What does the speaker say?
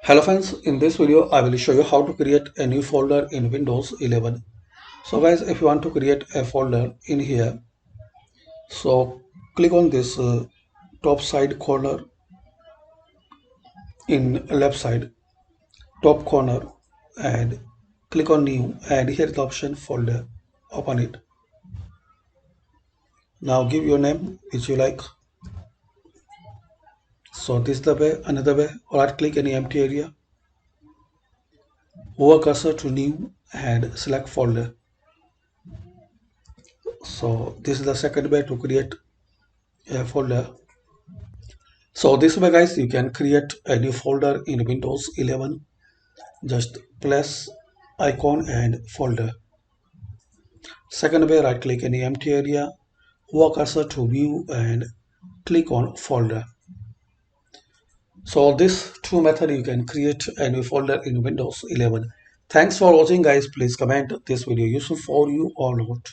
Hello friends, in this video I will show you how to create a new folder in Windows 11. So guys, if you want to create a folder in here, so click on this top side corner in left side top corner and click on new, and here is the option folder. Open it. Now give your name which you like. So this is the way. Another way, right click any empty area, move cursor to new and select folder. So this is the second way to create a folder. So this way guys, you can create a new folder in Windows 11. Just plus icon and folder. Second way, right click any empty area, move cursor to view and click on folder. So this two method you can create a new folder in Windows 11. Thanks for watching guys. Please comment this video useful for you or not.